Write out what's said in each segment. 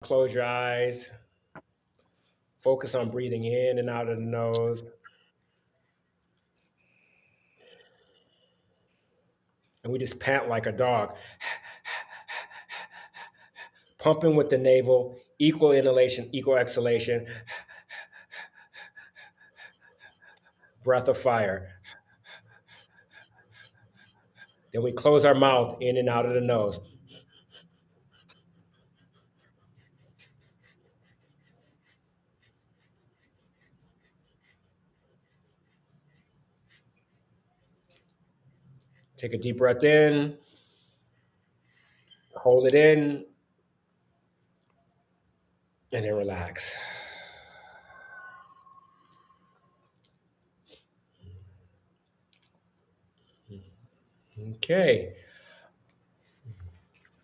Close your eyes. Focus on breathing in and out of the nose. And we just pant like a dog, pumping with the navel, equal inhalation, equal exhalation, breath of fire. Then we close our mouth in and out of the nose. Take a deep breath in, hold it in, and then relax. Okay.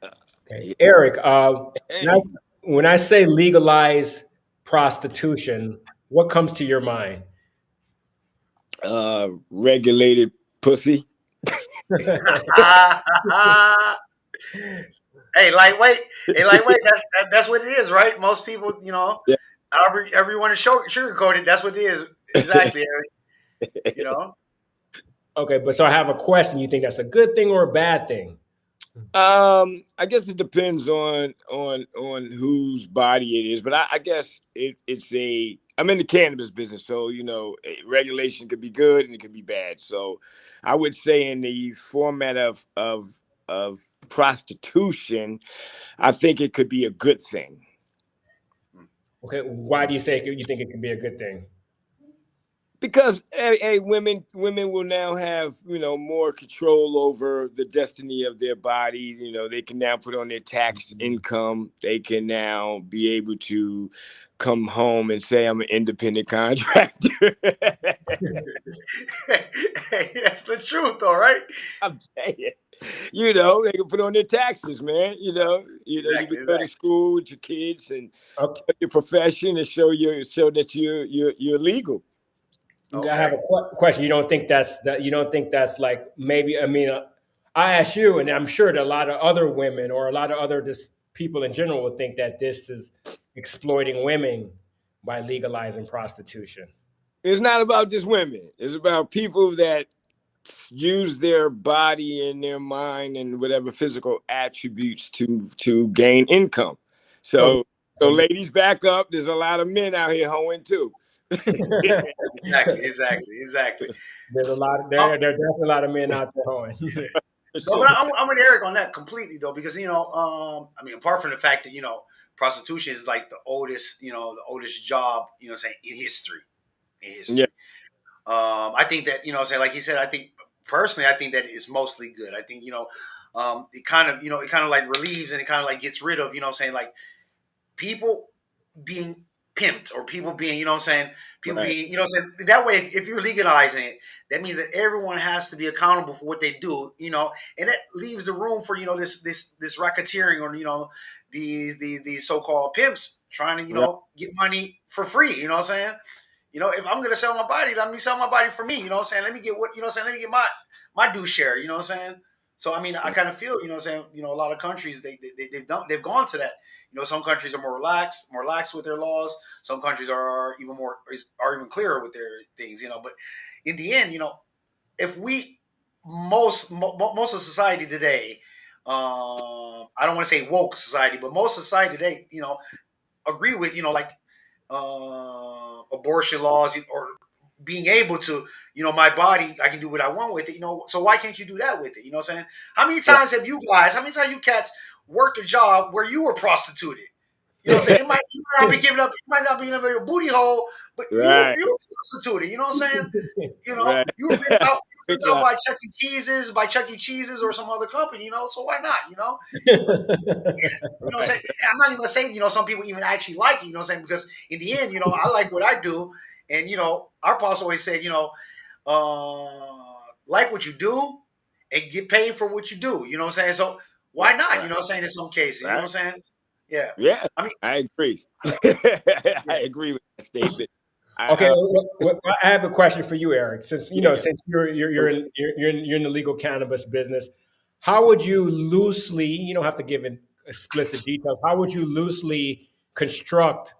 Okay. Eric, Hey, when I say legalize prostitution, what comes to your mind? regulated pussy. Hey, lightweight. Hey, lightweight. That's what it is, right? Most people, Yeah. however you want to sugarcoat it, that's what it is. Exactly, Eric. You know. Okay, but so I have a question. You think that's a good thing or a bad thing? I guess it depends on whose body it is, but I guess it's a. I'm in the cannabis business, so regulation could be good and it could be bad. So, I would say in the format of prostitution, I think it could be a good thing. Okay, why do you say you think it can be a good thing? Because women will now have more control over the destiny of their body. They can now put on their tax income. They can now be able to come home and say, I'm an independent contractor. Hey, that's the truth, though, right? I'm saying, they can put on their taxes, man. You can Exactly. go to Exactly. school with your kids and Okay, tell your profession and show that you're legal. I have Okay. a question. You don't think that's that? You don't think that's like maybe? I mean, I ask you, and I'm sure that a lot of other women or a lot of other just people in general would think that this is exploiting women by legalizing prostitution. It's not about just women. It's about people that use their body and their mind and whatever physical attributes to gain income. So, So so ladies, back up. There's a lot of men out here hoeing too. Exactly. Exactly. Exactly. there's a lot. Um, There are definitely a lot of men out there hoeing. no, but I'm with Eric on that completely, though, because I mean, apart from the fact that prostitution is like the oldest job, saying in history, in Yeah, history. I think that saying like he said, I think personally, I think that it's mostly good. I think it kind of like relieves and it kind of like gets rid of saying like people being pimped or people being people right. being that way. If you're legalizing it, that means that everyone has to be accountable for what they do. And that leaves the room for this racketeering or these so-called pimps trying to Right. get money for free. You know what I'm saying? If I'm gonna sell my body, let me sell my body for me. You know what I'm saying? Let me get let me get my due share. You know what I'm saying? So I mean, I kind of feel, a lot of countries they've gone to that. Some countries are more lax with their laws. Some countries are even clearer with their things. But in the end, if we most of society today, I don't want to say woke society, but most society today, agree with like abortion laws or being able to, my body, I can do what I want with it, so why can't you do that with it? You know what I'm saying? Right. How many times you cats worked a job where you were prostituted? You know what I'm saying? You might not be giving up, you might not be giving up your booty hole, but Right. you were prostituted. You know what I'm saying? Right. You were picked out, Big lie. by Chuck E. Cheese's or some other company, so why not, But what I'm saying? Right. I'm not even gonna say, some people even actually like it, what I'm saying? Because in the end, I like what I do. And, our boss always said, like what you do and get paid for what you do. You know what I'm saying? So why not? Right. You know what I'm saying? In some cases, you know Right. what I'm saying? Yeah. Yeah, I mean, I agree. yeah. I agree with that statement. Okay, I, I have a question for you, Eric. Since yeah. since you're in the legal cannabis business, how would you loosely, you don't have to give explicit details, how would you loosely construct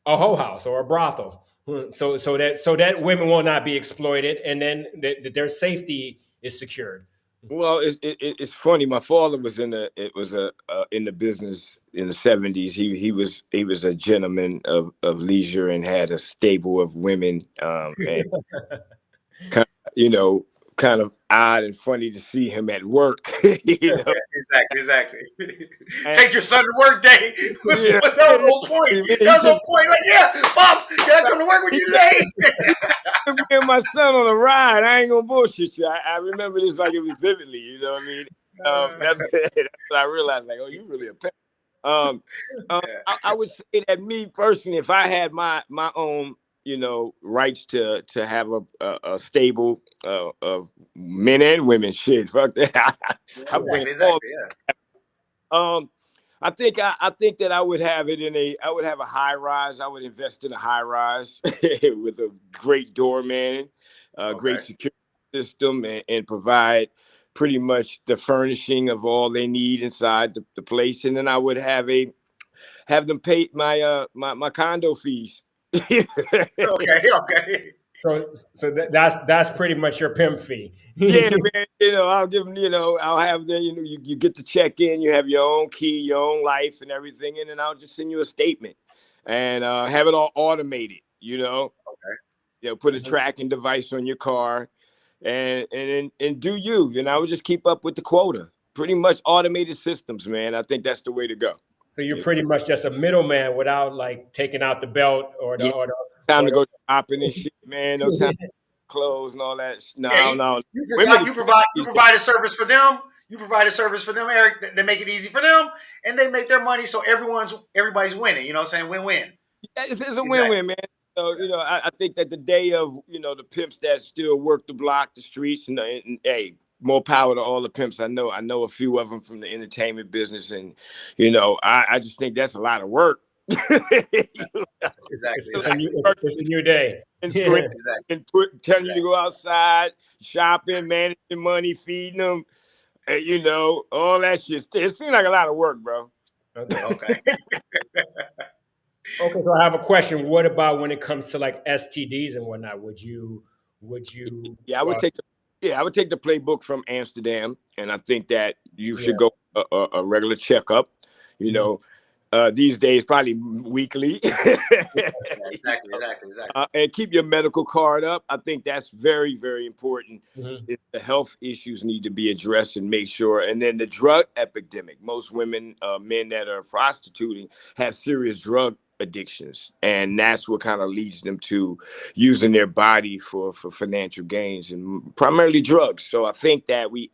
a hoe house or a brothel, so that women will not be exploited, and then their safety is secured? Well, it's funny. My father was in the business in the '70s. He was a gentleman of leisure and had a stable of women, and kind of, kind of odd and funny to see him at work. you know, Exactly. and Take your son to work day. yeah, That was on point. man, he That was took on point. Like, yeah, pops, can I come to work with he you took, today? he took me and my son on a ride. I ain't gonna bullshit you. I remember this like it was vividly. You know what I mean? That's, that's what I realized. Like, oh, you really a pimp. Um, Yeah. I would say that me personally, if I had my own, rights to have a stable of men and women, shit, fuck that. I bring all. Exactly. Yeah. Um, I think that I would have a high rise. I would invest in a high rise with a great doorman, a great Okay. security system, and provide pretty much the furnishing of all they need inside the place. And then I would have them pay my condo fees. Yeah, Okay. So that's pretty much your pimp fee. man. I'll give them. I'll have them. You get to check in. You have your own key, your own life, and everything, and then I'll just send you a statement and have it all automated. Okay. Put a tracking device on your car, and do you. I would just keep up with the quota. Pretty much automated systems, man. I think that's the way to go. So you're Yeah. pretty much just a middleman without like taking out the belt or the Yeah. or the Time or to the go shopping and shit, man. No time clothes and all that. Yeah, No, no. you Women provide are you killing provide you these days. provide a service for them. You provide a service for them, Eric. They make it easy for them, and they make their money, so everybody's winning. You know what I'm saying? Win-win. Yeah, it's a Exactly. win-win, man. I think that the day of the pimps that still work the block, the streets, and hey, more power to all the pimps. I know a few of them from the entertainment business, and I just think that's a lot of work. it's, Exactly. it's a new Exactly. it's, it's a new day. And screen Yeah. Exactly. and telling you to Exactly. go outside, shopping, managing money, feeding them, all that shit. It seems like a lot of work, bro. Okay. Okay. Okay. So I have a question. What about when it comes to like STDs and whatnot? Would you Yeah, I would take the playbook from Amsterdam, and I think that you yeah. should go a regular checkup. You Mhm. know, these days probably weekly, Yeah, exactly. and keep your medical card up. I think that's very, very important. Mhm. The health issues need to be addressed and make sure. And then the drug epidemic. Most women, men that are prostituting have serious drug addictions, and that's what kind of leads them to using their body for financial gains and primarily drugs. So I think that we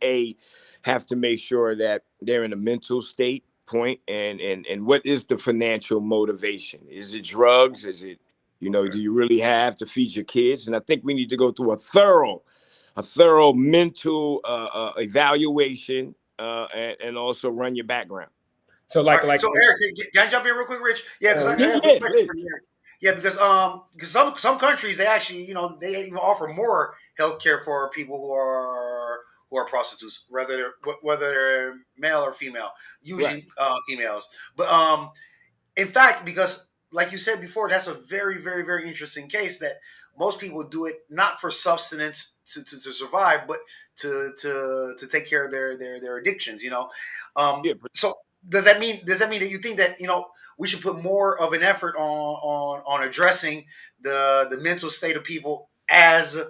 have to make sure that they're in a mental state point, and what is the financial motivation? Is it drugs? Is it, Okay. do you really have to feed your kids? And I think we need to go through a thorough mental evaluation, and also run your background. So All like right. like So Eric, can I jump in real quick, Rich? Yeah, because I Yeah, have a quick yeah, question please. for you, Eric. Yeah, because some countries they actually they even offer more health care for people who are prostitutes, whether they're male or female, Right. usually females. But in fact, because like you said before, that's a very, very, very interesting case that most people do it not for substance to survive, but to take care of their addictions. Yeah. So does that mean that you think that we should put more of an effort on addressing the mental state of people as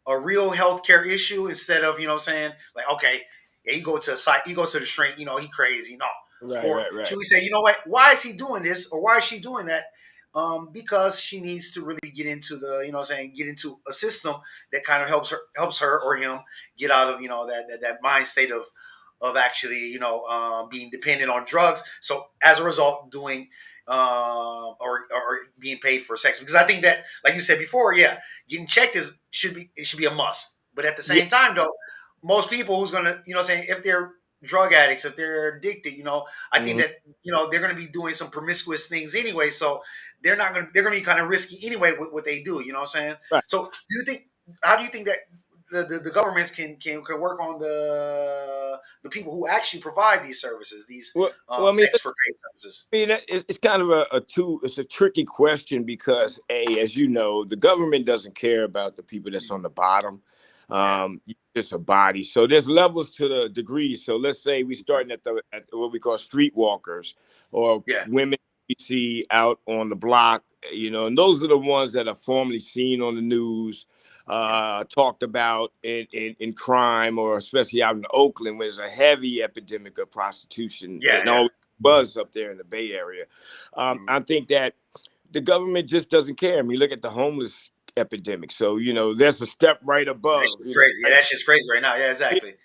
a real healthcare issue instead of what I'm saying, like, okay, yeah, you go to a site, you go to the shrink, he crazy. No, Right. or Right. Right. should we say, you know what? Why is he doing this, or why is she doing that? Because she needs to really get into get into a system that kind of helps her or him get out of that mind state of actually being dependent on drugs. So as a result, doing or being paid for sex. Because I think that, like you said before, yeah, getting checked should be a must. But at the Yeah. same time, though, most people who's gonna saying, if they're drug addicts, if they're addicted, I think Mhm. that they're going to be doing some promiscuous things anyway, so they're going to be kind of risky anyway with what they do. You know what I'm saying? Right. So how do you think that? the governments can work on the people who actually provide these services, these I mean, sex for pay services. I mean, it's kind of it's a tricky question because, as you know, the government doesn't care about the people that's on the bottom. Yeah, It's a body. So there's levels to the degrees. So let's say we starting at what we call streetwalkers or yeah, women we see out on the block, and those are the ones that are formally seen on the news, yeah, talked about in crime, or especially out in Oakland, where there's a heavy epidemic of prostitution yeah, and yeah. all buzz up there in the Bay Area. Mhm. I think that the government just doesn't care. I mean, look at the homeless epidemic. So, there's a step right That above, shit's crazy. Yeah, that shit's crazy right now. Yeah, exactly.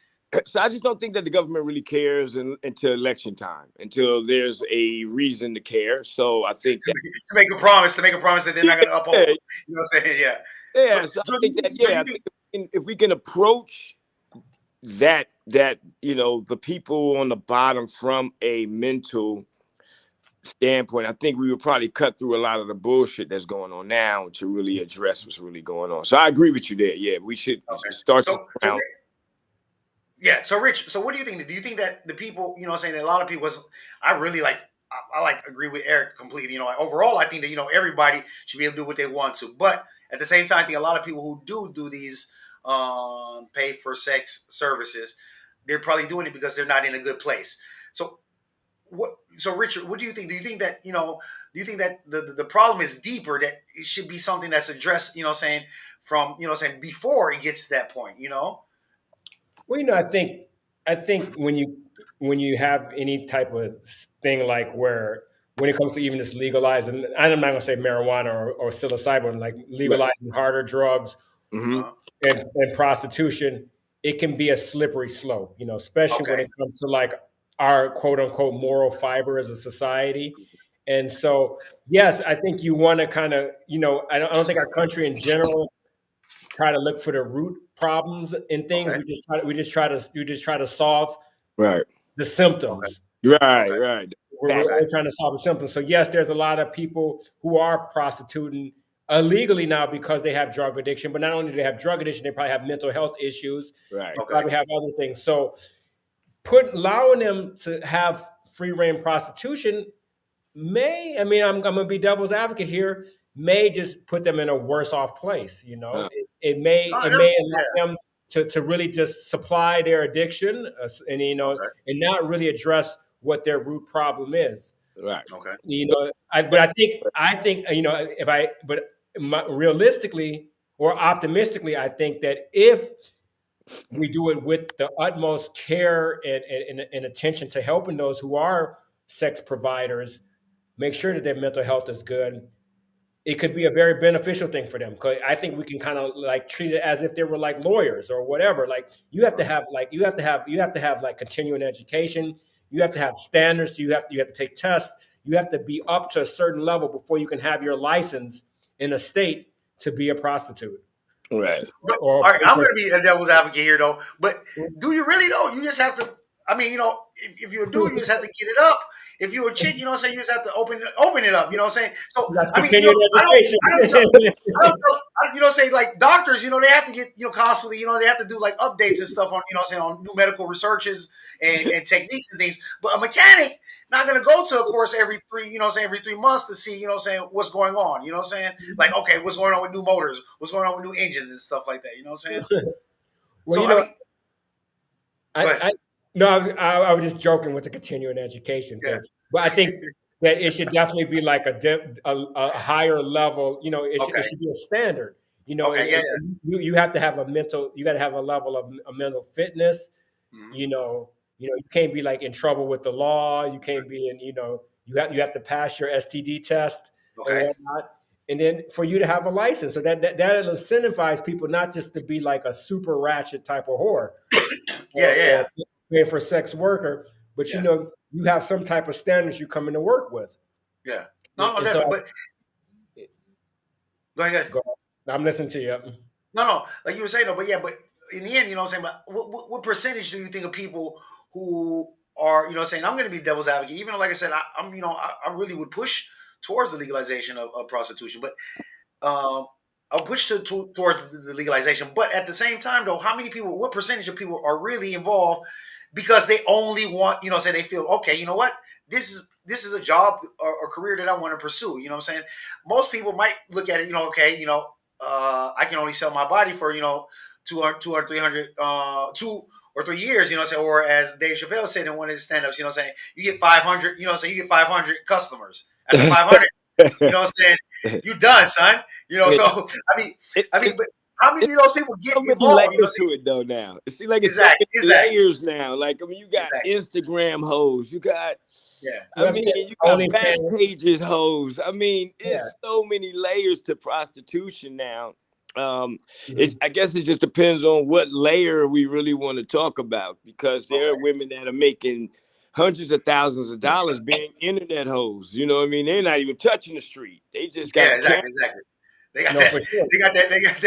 So I just don't think that the government really cares until election time, until there's a reason to care. So I think that, To make a promise, that they're not going to uphold. yeah, You know what I'm saying? Yeah. yeah. But So I so think that, you yeah, I think? think if we can approach the people on the bottom from a mental standpoint, I think we would probably cut through a lot of the bullshit that's going on now to really address what's really going on. So I agree with you there. Yeah, we should Okay. start So around. yeah. So Rich, so what do you think? Do you think that the people, you know, saying that a lot of people, I really like, I like agree with Eric completely. You know, like, overall, I think that everybody should be able to do what they want to, but at the same time, I think a lot of people who do these pay for sex services, they're probably doing it because they're not in a good place. So what? So Richard, what do you think? Do you think that Do you think that the problem is deeper? That it should be something that's addressed. Saying from before it gets to that point. Well, I think when you have any type of thing like where when it comes to even just legalizing, I'm not going to say marijuana or psilocybin, like Right. legalizing harder drugs Hmm. Uh, and prostitution, it can be a slippery slope, especially when okay. it comes to like our quote unquote moral fiber as a society. And so, yes, I think you want to kind of, I don't think our country in general try to look for the root problems in things. Okay. We just try to solve Right. the Okay. symptoms. Right. Okay. Right. We're Okay. always trying to solve the symptoms. So yes, there's a lot of people who are prostituting illegally now because they have drug addiction. But not only do they have drug addiction, they probably have mental health issues. Right. They Okay. probably have other things. So allowing them to have free reign prostitution I'm gonna be devil's advocate here, may just put them in a worse off place. Uh, It may Oh, it may yeah. allow them to really just supply their addiction, and Okay. and not really address what their root problem is. right. Okay. But I think if I but realistically or optimistically, I think that if we do it with the utmost care and attention to helping those who are sex providers, make sure that their mental health is good. It could be a very beneficial thing for them because I think we can kind of like treat it as if they were like lawyers or whatever. Like you have to have like continuing education. You have to have standards. You have to take tests. You have to be up to a certain level before you can have your license in a state to be a prostitute Right. But or all right, pay I'm for. going to be a devil's advocate here, though. But do you really though? You just have to. I mean, if you're a dude, you just have to get it up. If you're a chick, you just have to open it up. You know what I'm saying? So That's I mean, continuing education. I don't tell, say like doctors, they have to get, constantly, they have to do like updates and stuff on, on new medical researches and techniques and things. But a mechanic not going to go to a course every three, every 3 months to see, what's going on. You know what I'm saying? Like, okay, what's going on with new motors? What's going on with new engines and stuff like that? You know what I'm saying? Well, So I mean, go ahead. I no, I was just joking with the continuing education Yeah. thing, but I think that it should definitely be like a higher level. It Okay. should be a standard. Okay. Yeah. And you have to have you got to have a level of a mental fitness. Yeah. Mhm. You can't be like in trouble with the law. You can't be in. You have to pass your STD test and Okay. whatnot. And then for you to have a license, so that'll incentivize people not just to be like a super ratchet type of whore, Yeah. or Yeah. pay for sex worker, but Yeah. you have some type of standards you come into work with. Yeah. No, And so definitely. But go ahead. go, I'm listening to you. No, like you were saying, no, but yeah, but in the end, you know what I'm saying? But what percentage do you think of people who are, saying, I'm going to be devil's advocate, even though, like I said, I'm, I really would push towards the legalization of prostitution, but um, a push towards the legalization. But at the same time, though, how many people, what percentage of people are really involved because they only want, say they feel, okay, you know what, this is a job or career that I want to pursue. You know what I'm saying? Most people might look at it, okay, I can only sell my body for, 200, 300, 2 or 3 years, or as Dave Chappelle said in one of his stand-ups, you get 500, you get 500 customers. After 500, you done, son. So but how many of those people get so many involved? layers to it though now. It seems like it's so Exactly, many layers now. Like, you got Instagram hoes, you got yeah, you got back OnlyFans. pages hoes. Yeah. It's so many layers to prostitution now. Mhm. I guess it just depends on what layer we really want to talk about, because there are women that are making hundreds of thousands of dollars being internet hoes. You know what I mean? They're not even touching the street. They just got yeah, a camera. exactly. They got No, that. for sure. They got that. They got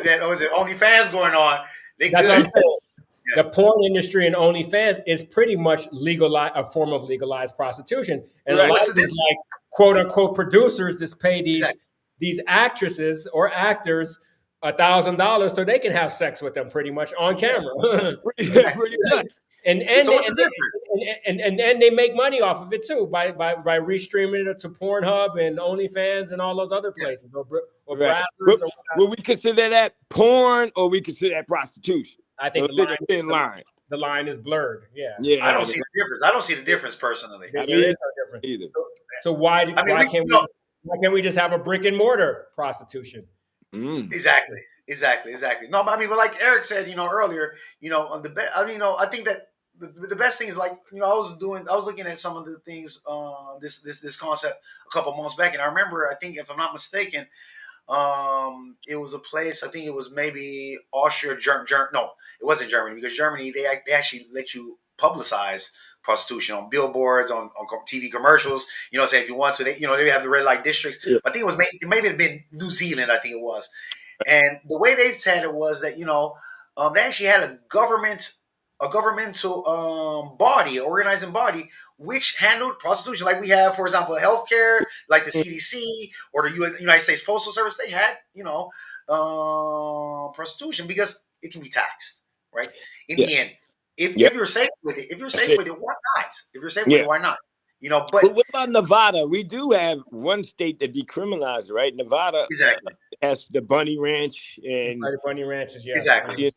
that. What was it? OnlyFans going on. They That's what good. I'm saying. Yeah. The porn industry and OnlyFans is pretty much a form of legalized prostitution, and a Right. lot What's of the these difference? quote unquote producers just pay Exactly. these actresses or actors $1,000 so they can have sex with them pretty much on Exactly. camera. Exactly. Pretty much. and So what's the difference? and they make money off of it too by restreaming it to Pornhub and OnlyFans and all those other Yeah. places or Right. Brazzers or Will we consider that porn, or we consider that prostitution? I think line. the line is blurred. Yeah, I Yeah. don't see the difference. I don't see the difference personally. there I is mean, no difference. either. So why I mean, why can't we just have a brick and mortar prostitution? exactly. No, but I mean, but like Eric said, earlier, on the I think that the best thing is, like, I was looking at some of the things, this concept a couple months back, and I remember, I think if I'm not mistaken, it was a place, I think it was maybe Austria, no, it wasn't Germany, because Germany, they actually let you publicize prostitution on billboards, on TV commercials. Say if you want to, they have the red light districts. Yeah. I think it was maybe it been New Zealand. I think it was, and the way they said it was that they actually had a governmental body, organizing body, which handled prostitution, like we have, for example, healthcare, like the CDC or the United States Postal Service. They had prostitution because it can be taxed, right? In the end, if you're safe with it, why not? If you're safe with it, why not? But what about Nevada? We do have one state that decriminalized, right? Nevada has the Bunny Ranch and Bunny ranches. Yeah, exactly.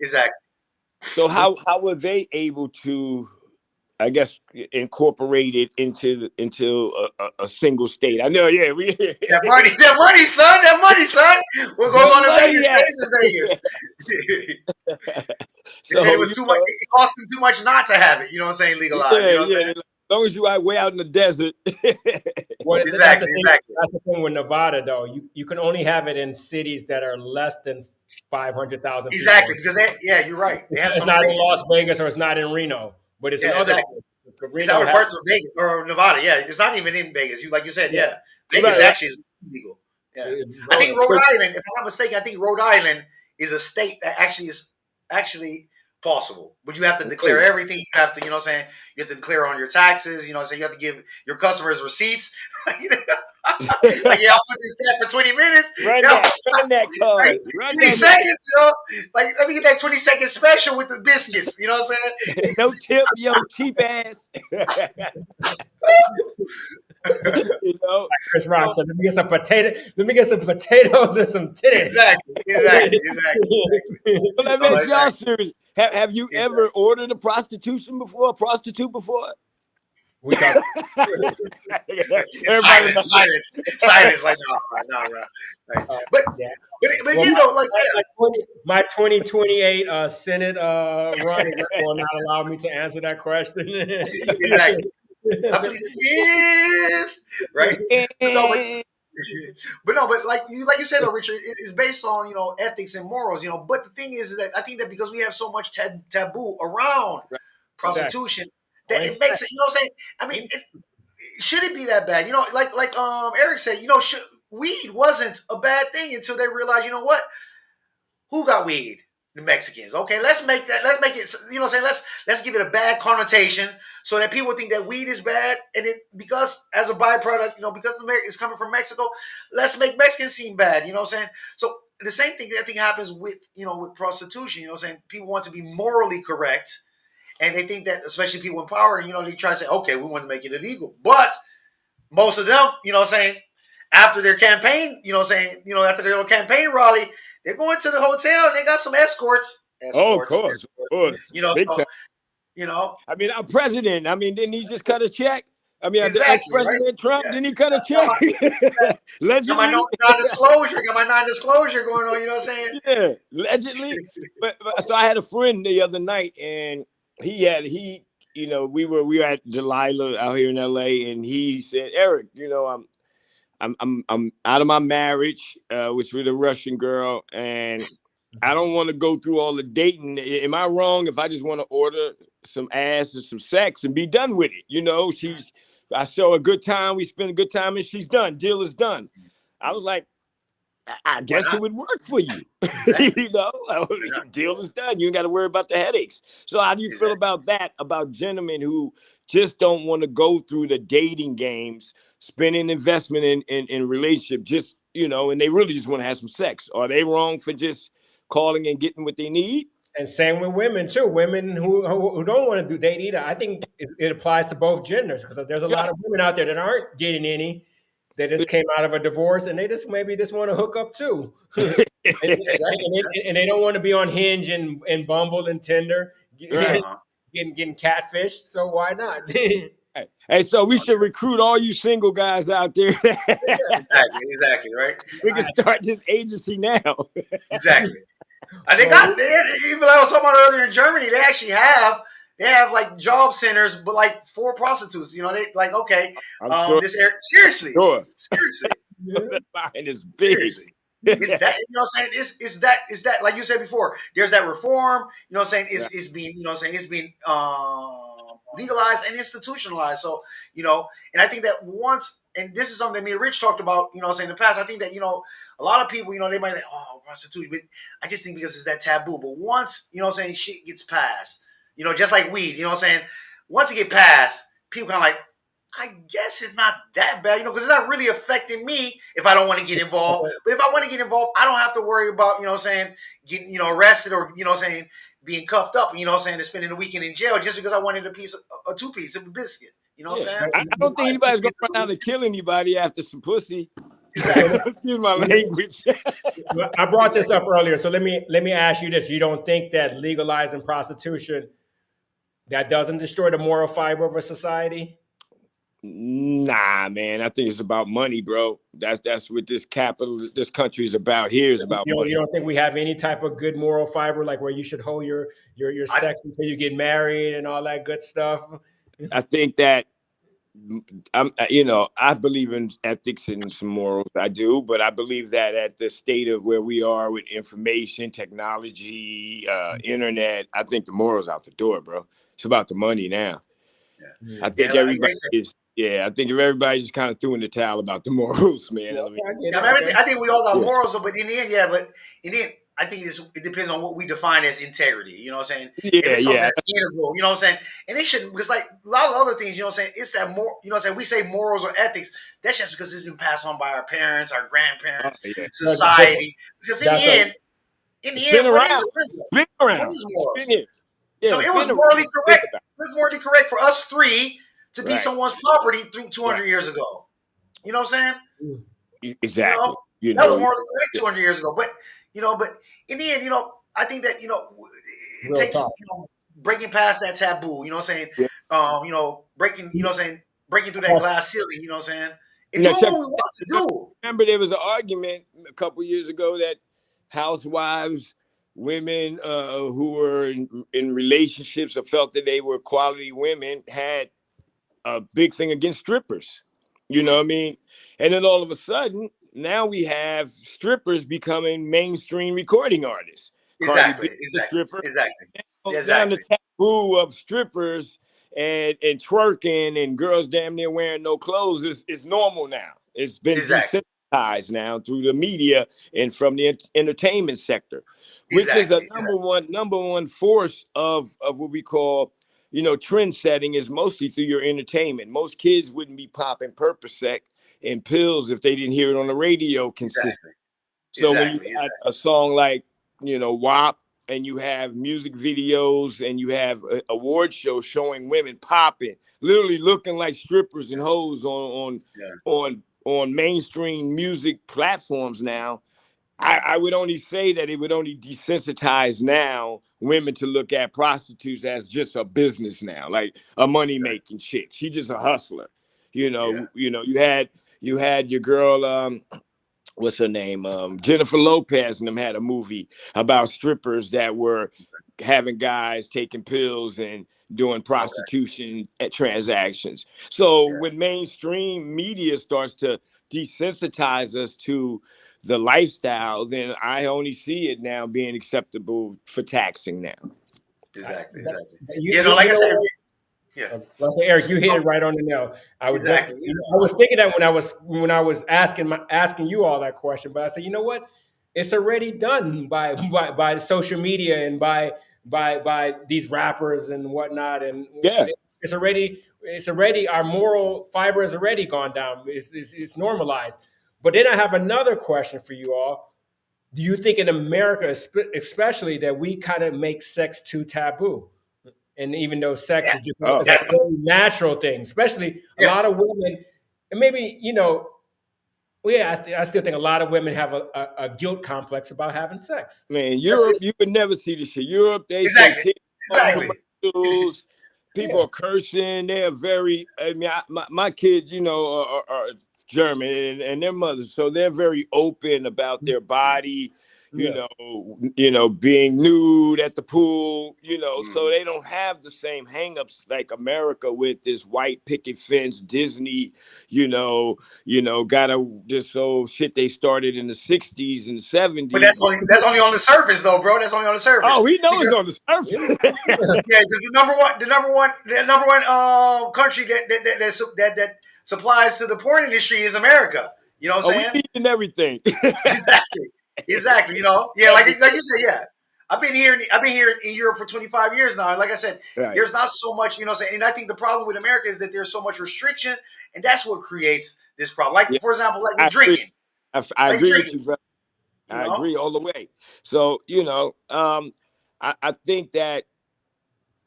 So how were they able to, I guess, incorporate it into a single state? I know, yeah, that money, son. What goes on in Vegas stays in Vegas. They said it was too much. It cost them too much not to have it. You know what I'm saying? Legalized. You know what I'm saying? As long as you are way out in the desert. Exactly. That's the thing with Nevada, though. You can only have it in cities that are less than 500,000 people. Exactly, because you're right. They have it's not in Las Vegas or it's not in Reno, but it's in other places. It's other parts of Vegas or Nevada. Yeah, it's not even in Vegas. Like you said, Vegas actually is illegal. Yeah, I think Rhode Island, if I'm not mistaken, Rhode Island is a state that actually is possible, but you have to declare everything. You have to, you have to declare on your taxes. So you have to give your customers receipts. Like, I'll put this cat for 20 minutes. Run that card. 20 seconds, Like, let me get that 20-second special with the biscuits. You know what I'm saying? No tip, yo, cheap ass. Like Chris Rock said, let me get some potatoes and some titties. Exactly. Well, I mean, y'all serious. Have you ever ordered a prostitute before? We got silence. Like no. Right. But my 2028 Senate run will not allow me to answer that question. Exactly. I believe the fifth, right? But like you said, though, Richard, it's based on ethics and morals. But the thing is that I think that because we have so much taboo around prostitution, that it makes it. You know what I'm saying? I mean, should it be that bad? Like Eric said, weed wasn't a bad thing until they realized, what? Who got weed? The Mexicans. Okay, let's make it. Let's give it a bad connotation so that people think that weed is bad, and because as a byproduct, because it's coming from Mexico, let's make Mexicans seem bad. You know what I'm saying? So the same thing I think happens with with prostitution. You know what I'm saying? People want to be morally correct, and they think that, especially people in power, they try to say, okay, we want to make it illegal. But most of them, what I'm saying, after their campaign, after their little campaign rally, they're going to the hotel and they got some escorts. Oh, of Escorts, course, escorts. of course. Big So time. I mean, our president, I mean, didn't he just cut a check? I mean, the exactly, right? ex-president Trump, Yeah. didn't he cut a Got check? my, got my Allegedly. non-disclosure, got my non-disclosure going on, you know what I'm saying? Yeah, allegedly. But so I had a friend the other night, and we were at Delilah out here in LA, and he said, Eric, I'm out of my marriage, which with a Russian girl, and I don't want to go through all the dating. Am I wrong if I just want to order some ass and some sex and be done with it? I show a good time, we spend a good time, and she's done. Deal is done. I was like, I Why guess not? it would work for you. Exactly. Why not? Deal is done. You ain't got to worry about the headaches. So how do you feel Exactly. about that? About gentlemen who just don't want to go through the dating games, spending investment in relationship, and they really just want to have some sex. Are they wrong for just calling and getting what they need? And same with women too. Women who don't want to do date either. I think it applies to both genders, because there's a lot Yeah. of women out there that aren't getting any. That just came out of a divorce, and they just maybe just want to hook up too. Right? And they don't want to be on Hinge and Bumble and Tinder, Right. Uh-huh. getting catfished. So why not? Hey, so we should recruit all you single guys out there. Exactly. Exactly. Right. We can start this agency now. Exactly. And they Well, even like I was talking about earlier in Germany, they have like job centers, but like for prostitutes. They like, okay, I'm sure. this area, seriously, Sure. seriously, yeah. That line is big. seriously. It's that, what I'm saying? Is that like you said before, there's that reform, what I'm saying, Right. is being, what I'm saying, it's being legalized and institutionalized. So, and I think that once, and this is something that me and Rich talked about, what I'm saying, in the past, I think that, a lot of people, they might think, oh, prostitution, but I just think because it's that taboo. But once, what I'm saying, shit gets passed, just like weed, what I'm saying, once it get passed, people kind of like, I guess it's not that bad, because it's not really affecting me if I don't want to get involved. But if I want to get involved, I don't have to worry about, what I'm saying, getting, arrested or, what I'm saying, being cuffed up, what I'm saying, and spending the weekend in jail just because I wanted a two-piece of a biscuit. You know what I'm saying? I don't think anybody's gonna run out and kill anybody after some pussy. Exactly. Excuse my language. I brought this up earlier, so let me ask you this: you don't think that legalizing prostitution that doesn't destroy the moral fiber of a society? Nah, man. I think it's about money, bro. That's what this country is about. Here is about money. You don't think we have any type of good moral fiber, like where you should hold your sex until you get married and all that good stuff? I think that I believe in ethics and some morals. I do, but I believe that at the state of where we are with information, technology, internet, I think the morals out the door, bro. It's about the money now. Yeah. I think everybody is. Yeah, I think if everybody's just kind of threw in the towel about the morals, man. Yeah, I think we all got morals, but in the end, but in the end, I think it depends on what we define as integrity. You know what I'm saying? Yeah, if it's something that's integral, you know what I'm saying? And it shouldn't, because like a lot of other things, you know what I'm saying? It's that more, you know what I'm saying? We say morals or ethics. That's just because it's been passed on by our parents, our grandparents, society. Because in the end, what is morals? It was morally correct. It was morally correct for us three to be someone's property through 200 years ago. You know what I'm saying? Exactly. That was morally correct 200 years ago. But but in the end, I think that it takes breaking past that taboo. You know what I'm saying? Yeah. Breaking. You know what I'm saying? Breaking through that glass ceiling. You know what I'm saying? And doing what we want to do. Remember, there was an argument a couple years ago that housewives, women who were in relationships or felt that they were quality women had a big thing against strippers. You know what I mean? And then all of a sudden, now we have strippers becoming mainstream recording artists. Exactly. Stripper. Exactly. Now the taboo of strippers and twerking and girls damn near wearing no clothes is normal now. It's been desensitized now through the media and from the entertainment sector, which is a number one force of what we call trend setting, is mostly through your entertainment. Most kids wouldn't be popping Percocet and pills if they didn't hear it on the radio consistently. So when you Exactly. got a song like, WAP, and you have music videos and you have award shows showing women popping, literally looking like strippers and hoes Yeah. on mainstream music platforms now, I would only say that it would only desensitize now women to look at prostitutes as just a business now, like a money making chick. She just a hustler. Yeah. You had your girl, what's her name? Jennifer Lopez and them had a movie about strippers that were having guys taking pills and doing Okay. prostitution at transactions. So Yeah. when mainstream media starts to desensitize us to the lifestyle, then I only see it now being acceptable for taxing now. Exactly. That, Exactly. you, You know, you, like you I said. know Yeah. Well, so Eric, you hit it right on the nail. I would just, Exactly. I was thinking that when I was asking you all that question, but I said, you know what? It's already done by social media and by these rappers and whatnot, and Yeah. it's already our moral fiber has already gone down. It's normalized. But then I have another question for you all. Do you think in America, especially, that we kind of make sex too taboo? And even though sex Yeah. is just Oh, it's a Definitely. very natural thing, especially a Yeah. lot of women, and maybe well, yeah, I still think a lot of women have a guilt complex about having sex. man, Especially, Europe, you would never see this shit. Europe, they say Exactly. titty on Exactly. commercials. People yeah, are cursing. They're very. I mean, my kids, are German and their mothers, so they're very open about their body. You yeah. know, being nude at the pool. So Mhm. they don't have the same hangups like America with this white picket fence, Disney. Gotta this old shit they started in the '60s and But '70s. that's only on the surface, though, bro. That's only on the surface Oh, he knows it's because on the surface. yeah, because the number one country that supplies to the porn industry is America. You know what Oh, I'm we saying? eating everything. Exactly. Exactly. Yeah, like you said, yeah. I've been here in Europe for 25 years now. And like I said, Right. there's not so much, what I'm saying. And I think the problem with America is that there's so much restriction, and that's what creates this problem. Like, Yeah, for example, like I with agree. drinking. I Like agree with drinking, you, brother. you I know? agree all the way. So, I think that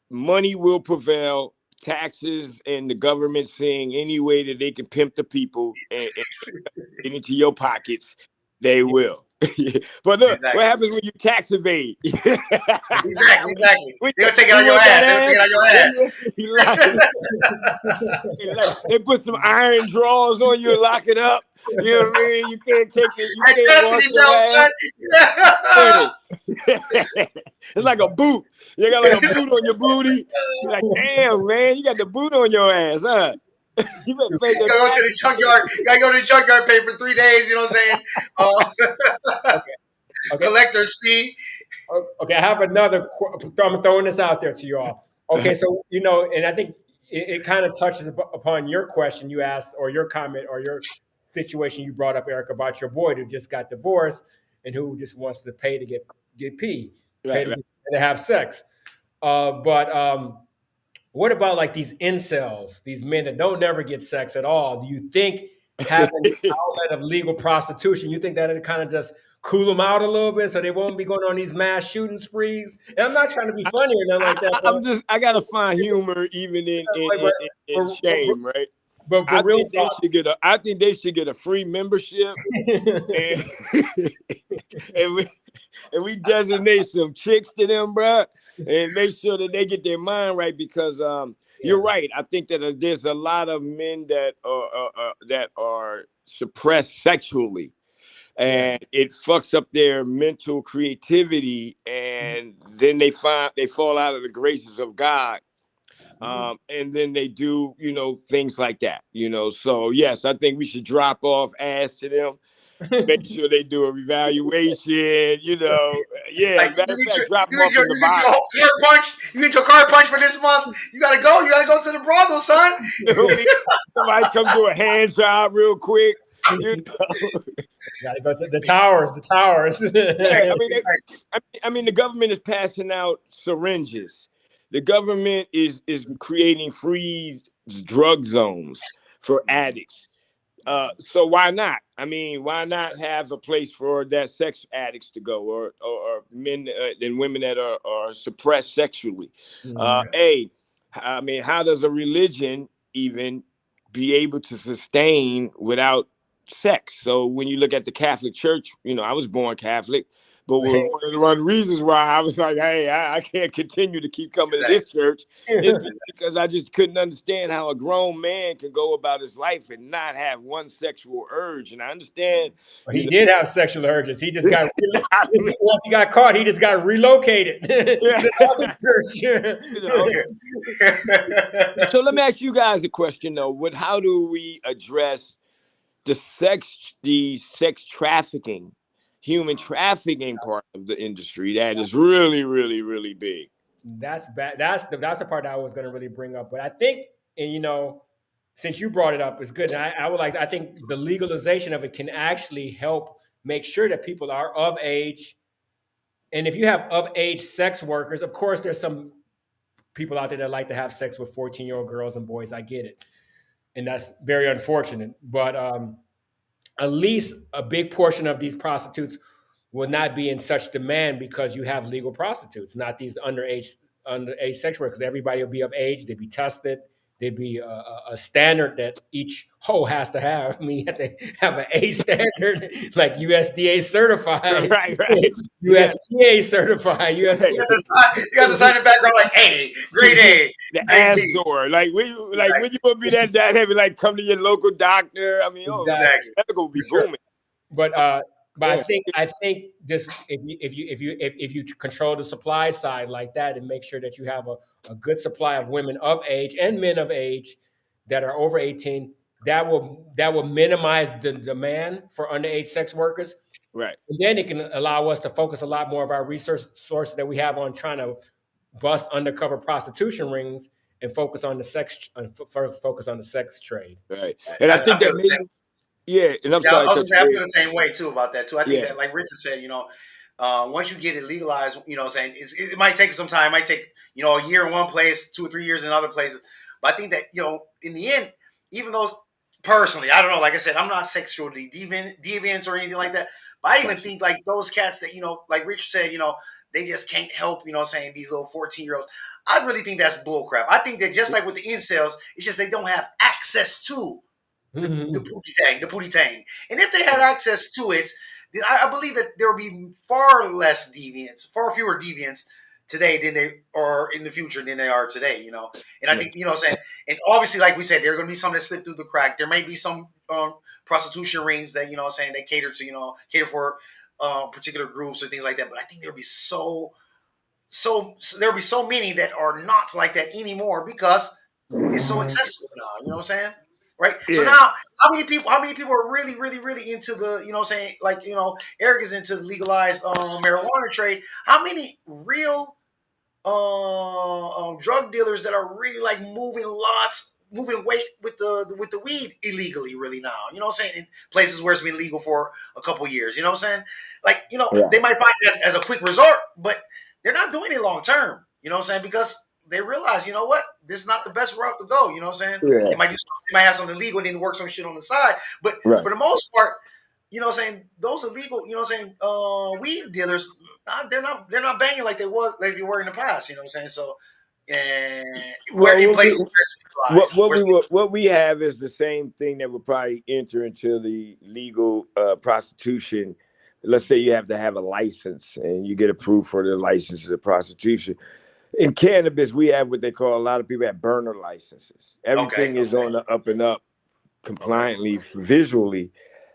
money will prevail, taxes and the government seeing any way that they can pimp the people and get into your pockets, they Yeah. will. But look, what Exactly. happens when you tax evade? Exactly. Exactly. when They're gonna take it you on your want that ass. They're gonna take ass, it on your they, ass. you lock it. They put some iron drawers on you and lock it up. You know what I mean? You can't take it. You At can't wash custody your belt, ass. son. Hey. It's like a boot. You got like a boot on your booty. You're like, damn, man, you got the boot on your ass, huh? You better pay them Gotta go to the taxes. junkyard. Gotta go to the junkyard, pay for 3 days. You know what I'm saying? Okay. Okay. Collector's fee. Okay. I have another. I'm throwing this out there to you all. Okay. So and I think it kind of touches upon your question you asked, or your comment, or your situation you brought up, Eric, about your boy who just got divorced and who just wants to pay to get pay Right, right. to have sex. But what about like these incels, these men that don't never get sex at all? Do you think having the outlet of legal prostitution, you think that it kind of just cool them out a little bit so they won't be going on these mass shooting sprees? And I'm not trying to be funny or nothing like that, I gotta find humor even in in, but, in, in in but, but, shame, right? but I real think they should get a free membership talk. and and we designate some chicks to them, bro, and make sure that they get their mind right because Yeah. you're right. I think that there's a lot of men that are suppressed sexually, Yeah. and it fucks up their mental creativity, and then they fall out of the graces of God. And then they do, things like that, So yes, I think we should drop off ass to them, make sure they do a revaluation, Yeah, Like matter of fact, drop them off in you get your Nevada. whole card punch. You get your card punch for this month. You gotta go. You gotta go to the brothel, son. You know what I mean? Somebody come do a hand job real quick. You know? Gotta go to the towers. The towers. Yeah, I mean, Exactly. the government is passing out syringes. The government is creating free drug zones for addicts. So why not? I mean, why not have a place for that sex addicts to go, or men and women that are suppressed sexually? Mhm. I mean, how does a religion even be able to sustain without sex? So when you look at the Catholic Church, you know, I was born Catholic, but Right. one of the one reasons why I was like, hey, I can't continue to keep coming to this church is because I just couldn't understand how a grown man can go about his life and not have one sexual urge. And I understand, He you did have sexual urges. He just know, got I mean, once he got caught, he just got relocated yeah, to the other you know. church. So let me ask you guys a question though. How do we address the sex trafficking, human trafficking part of the industry that is really, really, really big? That's bad. That's the part that I was going to really bring up. But I think, and since you brought it up, it's good. And I would like. I think the legalization of it can actually help make sure that people are of age. And if you have of age sex workers, of course, there's some people out there that like to have sex with 14-year-old girls and boys. I get it, and that's very unfortunate. But at least a big portion of these prostitutes will not be in such demand because you have legal prostitutes, not these underage sex workers. Everybody will be of age. They'd be tested. There'd be a standard that each hoe has to have. I mean, you have to have an A standard, like USDA certified, Right, right. Yeah. USPA certified, Hey, You got to sign the background like A, grade A, the grade ass B. door. Exactly. When you gonna be that heavy, like come to your local doctor. I mean, oh man, exactly. Exactly. medical will be For sure. booming. But Yeah, I think this if you control the supply side like that and make sure that you have a good supply of women of age and men of age that are over 18, that will minimize the demand for underage sex workers. right, And then it can allow us to focus a lot more of our research sources that we have on trying to bust undercover prostitution rings and focus on the sex trade. right. And I think I feel that the same. maybe, yeah. And I'm Yeah, sorry, I was cut gonna say I you feel off. the same way too about that too. I think Yeah, that, like Richard said, once you get it legalized, saying it might take some time. It might take a year in one place, 2 or 3 years in other places. But I think that in the end, even those personally, I don't know. Like I said, I'm not sexually deviant or anything like that. But I even gotcha. think like those cats that like Richard said, they just can't help, saying these little 14-year-olds. I really think that's bullcrap. I think that just like with the incels, it's just they don't have access to the pootie tang. And if they had access to it, then I believe that there will be far less deviants, far fewer deviants today than they are in the future than they are today. And I Yeah, think what I'm saying, and obviously, like we said, there are going to be some that slip through the crack. There may be some prostitution rings that what I'm saying they cater for particular groups or things like that. But I think there'll be so there'll be so many that are not like that anymore because it's so accessible now. You know what I'm saying? Right. So yeah. now, how many people are really, really, really into the, what I'm saying, like, Eric is into the legalized marijuana trade. How many real drug dealers that are really like moving weight with the weed illegally really now? You know what I'm saying? In places where it's been legal for a couple of years. You know what I'm saying? Like, Yeah. they might find it as a quick resort, but they're not doing it long term. You know what I'm saying? Because they realize, you know what, this is not the best route to go. You know what I'm saying? Yeah. They might have something legal and then work some shit on the side. But Right. for the most part, what I'm saying, those illegal, what I'm saying, weed dealers, they're not banging like they were in the past. You know what I'm saying? So, and we're Well, in places where it's legalized. what we have is the same thing that would probably enter into the legal prostitution. Let's say you have to have a license and you get approved for the license of prostitution. In cannabis, we have what they call, a lot of people have burner licenses. Okay, Everything is on the up and up okay, compliantly, visually.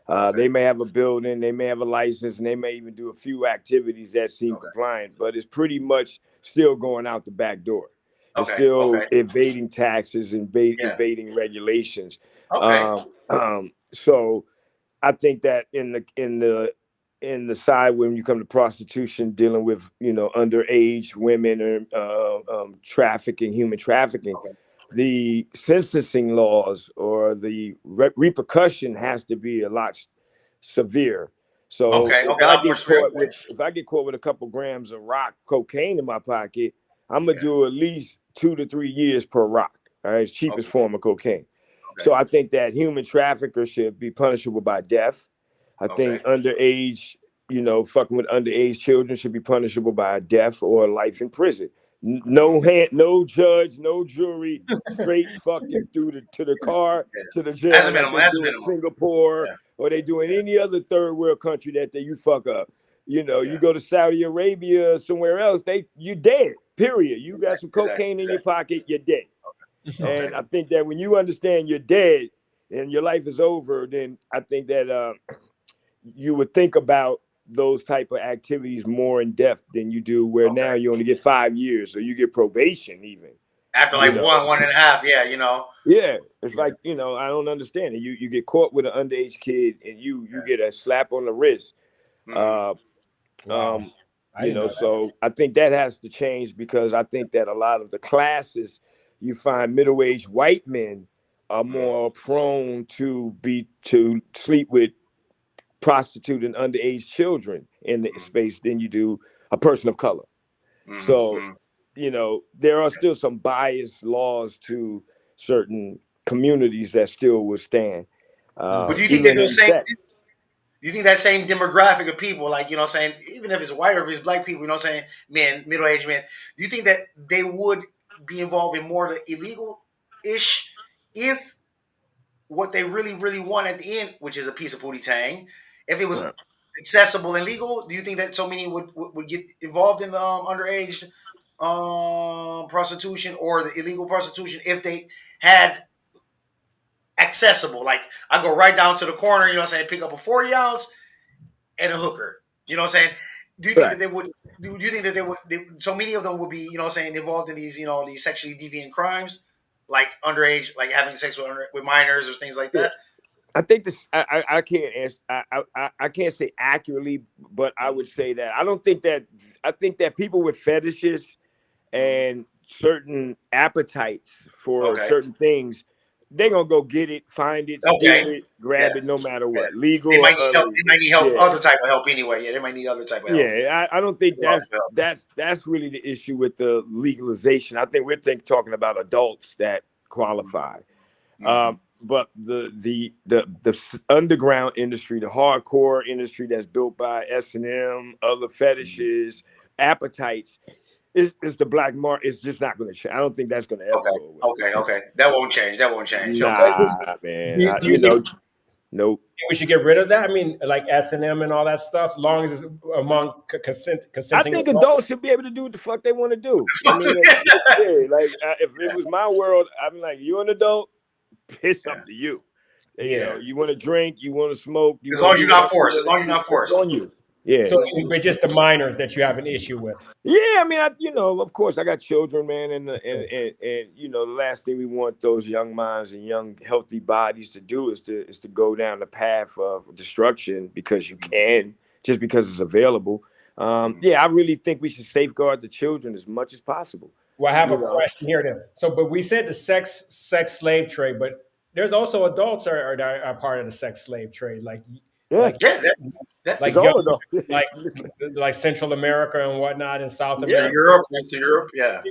okay, They may have a building, they may have a license, and they may even do a few activities that seem okay, compliant, but it's pretty much still going out the back door. It's okay, still okay, evading taxes and yeah, evading regulations. okay, So I think that in the side when you come to prostitution, dealing with underage women or trafficking, human trafficking, okay, the sentencing laws or the repercussion has to be a lot severe. So okay, okay. A lot more severe. Okay. if I get caught with a couple grams of rock cocaine in my pocket, I'm gonna Yeah. do at least 2 to 3 years per rock. All right, it's cheapest Okay. form of cocaine. So I think that human traffickers should be punishable by death. I Okay. think underage, fucking with underage children should be punishable by death or life in prison. No hand, no judge, no jury, straight fucking through to the car, Yeah. to the As a jail, like minimum. they As a do in minimum. Singapore Yeah. or they do in Yeah. any other third world country that you fuck up. You Yeah. go to Saudi Arabia or somewhere else, you dead. Period. You got some Exactly. cocaine in your Exactly. pocket, you're dead. Okay. And I think that when you understand you're dead and your life is over, then I think that you would think about those type of activities more in depth than you do where now Okay. you only get 5 years or you get probation even. After You like know, one and a half. Yeah. yeah, it's Yeah. like I don't understand it. You get caught with an underage kid and you get a slap on the wrist. Mm-hmm. Uh, Wow. I didn't know that. So I think that has to change because I think that a lot of the classes you find middle-aged white men are more prone to sleep with prostitute and underage children in the space than you do a person of color. So, Mm-hmm. there are still some biased laws to certain communities that still will stand. But do you think that Even those in same? sex. Do you think that same demographic of people, like saying, even if it's white or if it's black people, saying, men, middle aged men, do you think that they would be involved in more of the illegal ish if what they really, really want at the end, which is a piece of pootie tang, if it was Right. accessible and legal, do you think that so many would get involved in the underage prostitution or the illegal prostitution if they had accessible? Like, I go right down to the corner, pick up a 40 ounce and a hooker. You know what I'm saying? Do you think that Right. they would? Do you think that so many of them would be, involved in these, these sexually deviant crimes, like underage, like having sex with minors or things like Yeah. that? I think this. I can't answer. I can't say accurately, but I Mm-hmm. would say that I don't think that. I think that people with fetishes Mm-hmm. and certain appetites for Okay. certain things, they're gonna go get it, find it, steal Okay. it, grab it, Yes. no matter what, Yes. legal They or might need help. They illegal. might need help. Yeah, Other type of help anyway. Yeah. They might need other type of help. yeah. I don't think Lots of help. that's really the issue with the legalization. I think we're talking about adults that qualify. Mm-hmm. But the underground industry, the hardcore industry that's built by S&M, other Mm-hmm. fetishes, appetites, is the black market. It's just not going to change. I don't think that's going to ever Okay. go away. Okay. Okay. That won't change. That won't change. Okay. Nah, man. Do you think Nope. we should get rid of that? I mean, like S&M and all that stuff, long as it's among I consenting think adults. adults should be able to do what the fuck they want to do. I mean, yeah, like if it was my world, I'm like, you're an adult, it's Yeah. up to you. Yeah. You want to drink, you want to smoke, you As want long to as do you're not whatever you forced. As want long to as you're do. not It's forced. on you. Yeah. So it's just the minors that you have an issue with. Yeah, I mean, of course, I got children, man, and the last thing we want those young minds and young healthy bodies to do is to go down the path of destruction because you can, just because it's available. Mm-hmm. Yeah, I really think we should safeguard the children as much as possible. Well, I have You a know, question here then. So, but we said the sex slave trade, but there's also adults are part of the sex slave trade, yeah, like Yeah. it's like Definitely. young, all adults. like like Central America and whatnot, and South Eastern Yeah. America. Europe. Eastern Europe. Yeah.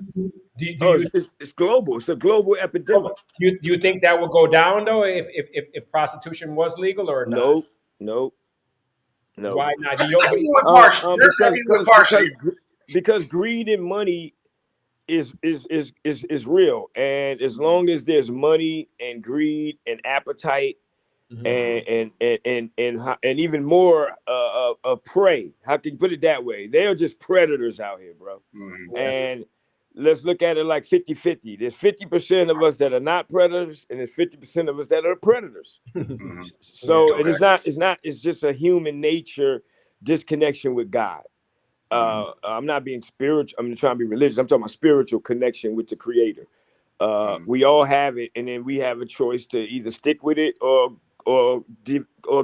Do Oh, you it's global. It's a global epidemic. you think that will go down though if prostitution was legal or not? No, no, no. Why not? I think you went partially. Just I think you went partially. Because greed and money is real, and as long as there's money and greed and appetite Mhm. Mm-hmm. and even more prey, how can you put it that way? They are just predators out here, bro. Mm-hmm. Yeah. And let's look at it like 50-50. There's 50% of us that are not predators, and there's 50% of us that are predators. Mm-hmm. Yeah. So, and Okay. it's just a human nature disconnection with God. Mm-hmm. I'm not being spiritual. I'm not trying to be religious. I'm talking about spiritual connection with the Creator. Mm-hmm. We all have it, and then we have a choice to either stick with it or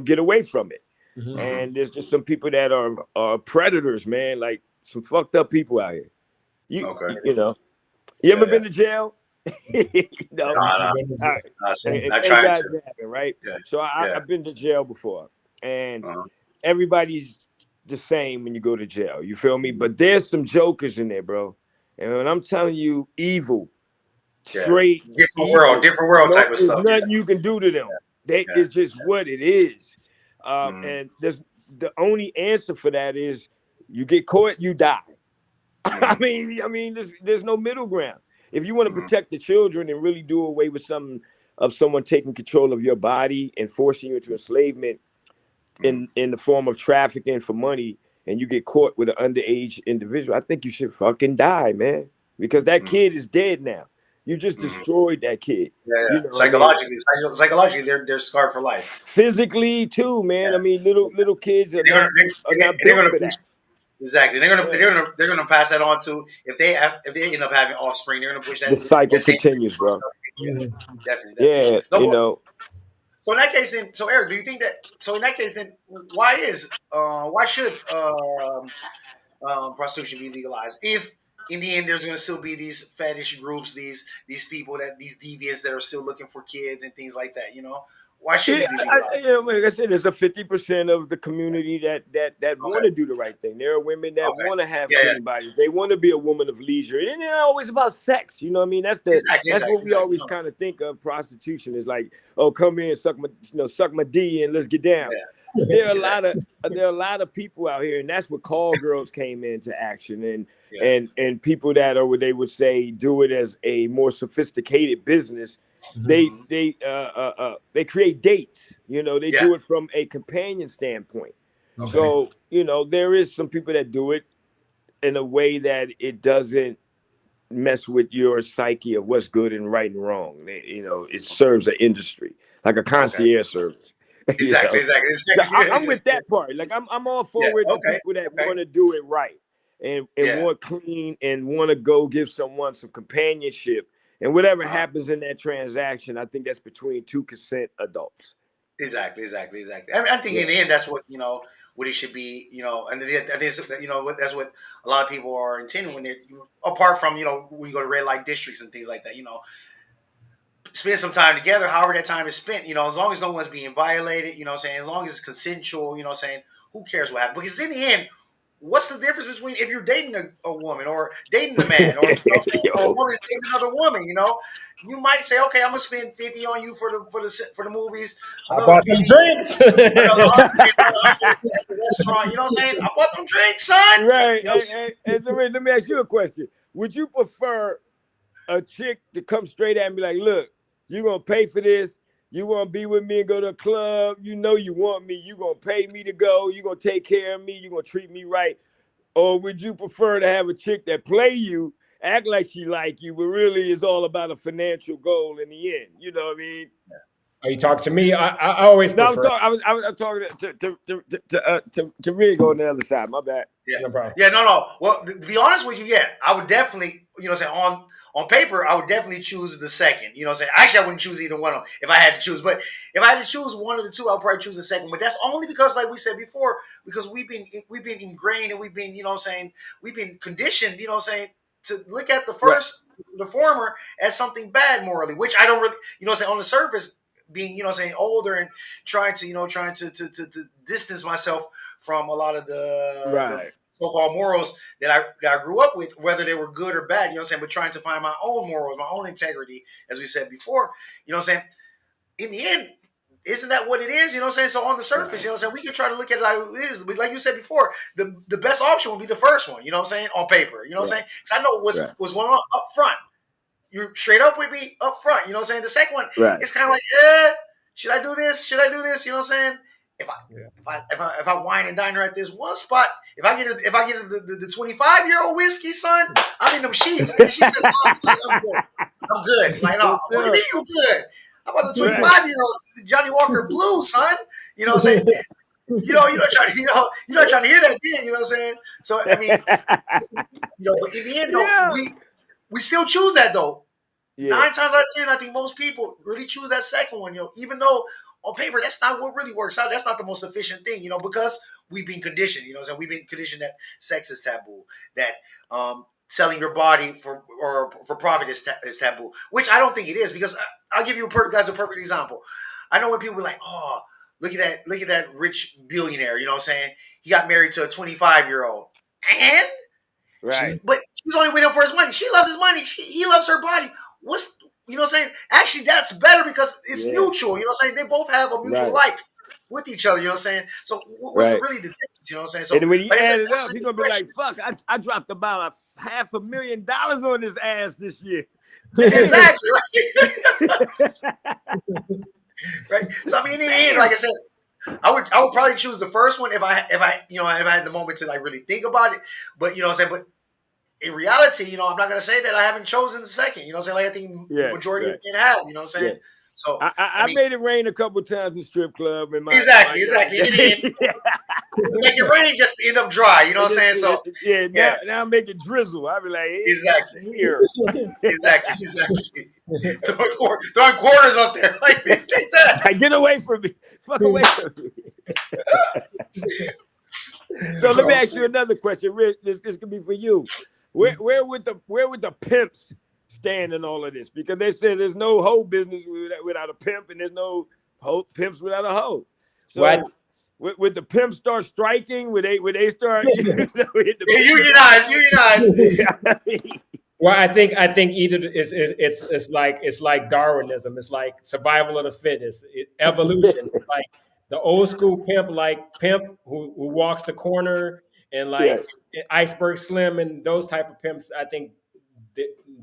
get away from it. Mhm. Mm-hmm. And there's just some people that are predators, man. Like some fucked up people out here. You Okay. you know, you Yeah. ever Yeah. been to jail? No. Nah, nah, All right. nah, And I thank tried God to. it happened, right? Yeah. So Yeah. I've been to jail before, and Uh-huh. everybody's the same when you go to jail. You feel me? But there's some jokers in there, bro. And when I'm telling you, evil, Yeah. straight evil. Different world No, type of there's stuff. nothing you can do to them. They Yeah. It's just what it is. Mm-hmm. And there's the only answer for that is you get caught, you die. There's no middle ground. If you want to Mm-hmm. protect the children and really do away with some of someone taking control of your body and forcing you into enslavement Mm-hmm. in the form of trafficking for money, and you get caught with an underage individual, I think you should fucking die, man. Because that Mm-hmm. kid is dead now. You just Mm-hmm. destroyed that kid. Yeah, yeah. You know what I mean? Psychologically, they're scarred for life. Physically too, man. I Yeah. mean, little kids are And they're gonna not they're built gonna for push that. exactly. Yeah. They're gonna pass that on to if they end up having offspring, they're gonna push The that cycle same. continues, bro. Yeah, Mhm. definitely. Yeah, No, you know. so in that case, then, so Eric, do you think that? So in that case, then, why should prostitution be legalized if in the end there's going to still be these fetish groups, these people that these deviants that are still looking for kids and things like that? Why shouldn't Yeah, it be legalized? like I said, there's a 50% of the community that Okay, want to do the right thing. There are women that okay, want to have yeah, yeah, clean bodies. They want to be a woman of leisure. It ain't always about sex. You know what I mean? That's what we exactly. always kind of think of prostitution is like, oh, come in, suck my D and let's get down. Yeah, There are a lot exactly. of people out here, and that's what call girls came into action, and Yeah. people that are what they would say do it as a more sophisticated business. Mhm. they Hmm. they they create dates. They Yeah. do it from a companion standpoint. Okay. Mhm. So there is some people that do it in a way that it doesn't mess with your psyche of what's good and right and wrong. It serves an industry like a Okay. concierge service. you Exactly. know Exactly. so Exactly. I'm with that part. Like I'm all Yeah. for the Okay. people that Okay. want to do it right and Yeah. want clean and want to go give someone some companionship, and whatever Uh-huh. happens in that transaction, I think that's between two consent adults. Exactly. I think in Yeah. the end, that's what it should be. And I think that's what a lot of people are intending when they're apart from when you go to red light districts and things like that. Spend some time together. However that time is spent, as long as no one's being violated. What I'm saying, as long as it's consensual. What I'm saying, who cares what happens? Because in the end, what's the difference between if you're dating a woman or dating a man, or I'm saying, or a Yo. woman is dating another woman? You might say, okay, I'm gonna spend 50 on you for the movies, I another bought some 50, drinks. another 100, another 100 at the restaurant. You know what I'm saying? I bought them drinks, son. Right. You know, And so let me ask you a question. Would you prefer a chick to come straight at me like, look, you're gonna pay for this, you wanna be with me and go to a club, you want me, you gonna pay me to go, you gonna take care of me, you gonna treat me right? Or would you prefer to have a chick that play you, act like she like you, but really is all about a financial goal in the end? You know what I mean? Are you talking to me? I always No, I was prefer. talking. I'm talking to Rig on the other side. My bad. yeah. No problem. Yeah, no. Well, to be honest with you, yeah, I would definitely, say on paper, I would definitely choose the second. Actually, I wouldn't choose either one of them if I had to choose. But if I had to choose one of the two, I would probably choose the second. But that's only because, like we said before, because we've been ingrained and we've been, we've been conditioned, to look at Right. the former as something bad morally, which I don't really, on the surface, being, older and trying to distance myself from a lot of the Right. so-called morals that I grew up with, whether they were good or bad, but trying to find my own morals, my own integrity, as we said before, in the end, isn't that what it is? So on the surface, Right. we can try to look at it like it is. But like you said before, the best option would be the first one, on paper. Right. Because I know Right. what's going on up front. You're straight up with me up front. The second one, Right. it's kind of like, should I do this? Should I do this? If I Yeah. if I wine and dine her at this one spot, if I get the 25-year-old whiskey, son, I'm in them sheets. And she said, "Oh, son, I'm good. I'm good." Like, no, Yes, what do you sir. mean you good? How about the Right. 25-year-old Johnny Walker Blue, son? You know what I'm saying? You're not trying to, you're not trying to hear that then. You know what I'm saying? So I mean, but in the end, though, Yeah. we still choose that though. Yeah. 9 times out of 10, I think most people really choose that second one, even though on paper that's not what really works out. That's not the most efficient thing, because we've been conditioned, so we've been conditioned that sex is taboo, that selling your body for profit is taboo, which I don't think it is, because I'll give you guys a perfect example. I know when people be like, oh, look at that rich billionaire, you know what I'm saying? He got married to a 25-year-old. And Right. but she's only with him for his money. She loves his money. He loves her body. what's, you know what I'm saying? Actually, that's better because it's Yeah. mutual. You know what I'm saying? They both have a mutual Right. like with each other. You know what I'm saying? So what's Right. really the difference? You know what I'm saying? So And when you like I said, add it that's up, the you're gonna be question. like, "Fuck! I dropped about $500,000 on his ass this year." Exactly. Right. So I mean, in the end, like I said, I would probably choose the first one if I you know if I had the moment to like really think about it. But you know what I'm saying. But in reality, you know, I'm not gonna say that I haven't chosen the second. You know what I'm saying? Like I think the Yeah. majority of Right. men have. You know what I'm Yeah. saying? So I I mean, made it rain a couple times in strip club in my young exactly. In the end, days. make it rain just to end up dry. You know what I'm saying? So Yeah, yeah, now I make it drizzle. I be like, "It's exactly, here." exactly. Throwing quarters up there, like man, take that. Like, get away from me. Fuck away from me. So let me ask you another question, Rich. This could be for you. Where would the pimps stand in all of this? Because they said there's no hoe business without a pimp, and there's no pimps without a hoe. So would the pimps start striking? Would they start hit the Unionize. Well, I think either it's like Darwinism. It's like survival of the fittest, evolution. It's like the old school pimp, like pimp who walks the corner, and like Yes. Iceberg Slim and those type of pimps. I think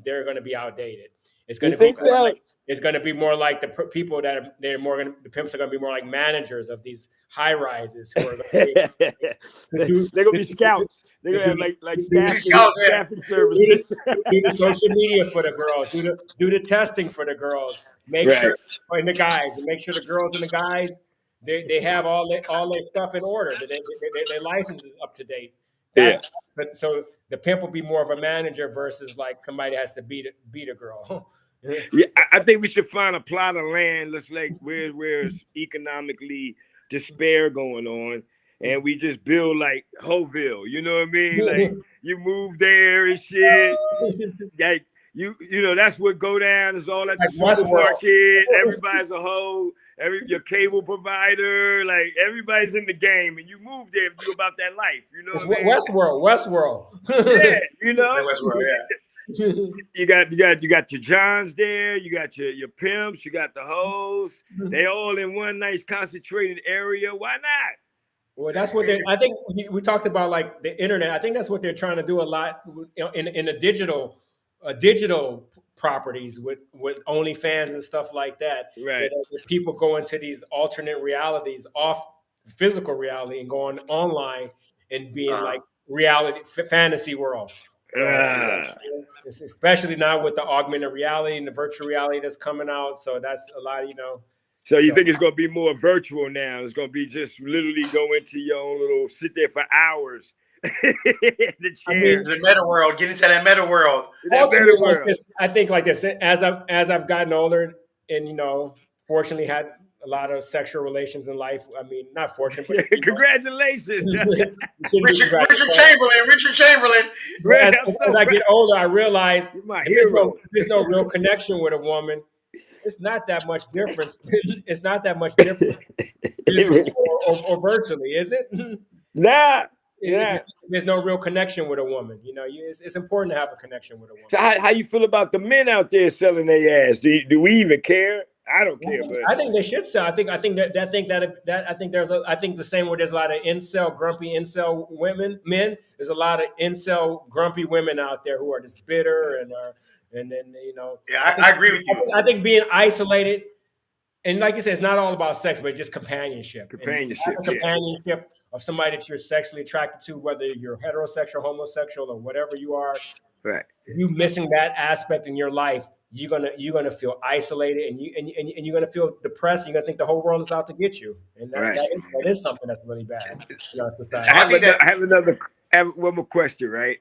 they're going to be outdated. It's going You to be think more so? like the people that they're more going. The pimps are going to be more like managers of these high rises who are going to They're gonna be scouts. They're gonna have like staffing do services. the social media for the girls, do the testing for the girls, make Right. sure and the guys, and make sure the girls and the guys they have all their stuff in order, that their license is up to date. Yeah. That's so the pimp will be more of a manager versus like somebody that has to beat a girl. Yeah, I think we should find a plot of land. Let's like where's economically despair going on, and we just build like Hoville. You know what I mean? Like you move there and shit. Like you know that's what go down is all at the Like Westworld. supermarket. Everybody's a hoe. Your cable provider, like everybody's in the game, and you move there if you about that life. You know It's what I mean? Westworld. Yeah, you know. Westworld, yeah. You got your Johns there, you got your pimps, you got the hoes. They all in one nice concentrated area. Why not? Well, that's what I think we talked about, like the internet. I think that's what they're trying to do a lot in the digital properties with OnlyFans and stuff like that. Right. That people go into these alternate realities off physical reality and going online and being like reality fantasy world. It's especially now with the augmented reality and the virtual reality that's coming out. So that's a lot, So you think it's going to be more virtual now? It's going to be just literally go into your own little, sit there for hours. The chair. The meta world, get into that meta world. Like this, I think like this, as I've gotten older and, fortunately had a lot of sexual relations in life. I mean, not fortunate, but congratulations. Richard Chamberlain. As I get older, I realize there's no real connection with a woman. It's not that much difference. It's not that much difference, physically or virtually, is it? Nah. Yeah. There's no real connection with a woman. It's important to have a connection with a woman. So how you feel about the men out there selling their ass? Do we even care? I don't care, but I think they should sell. I think the same way there's a lot of grumpy incel men. There's a lot of incel grumpy women out there who are just bitter and then Yeah, I agree with you. I think being isolated, and like you said, it's not all about sex, but just companionship. Companionship of somebody that you're sexually attracted to, whether you're heterosexual, homosexual, or whatever you are. Right. If you missing that aspect in your life, you're gonna feel isolated, and you're gonna feel depressed. You're gonna think the whole world is out to get you, and that is something that's really bad in society. I have one more question, right?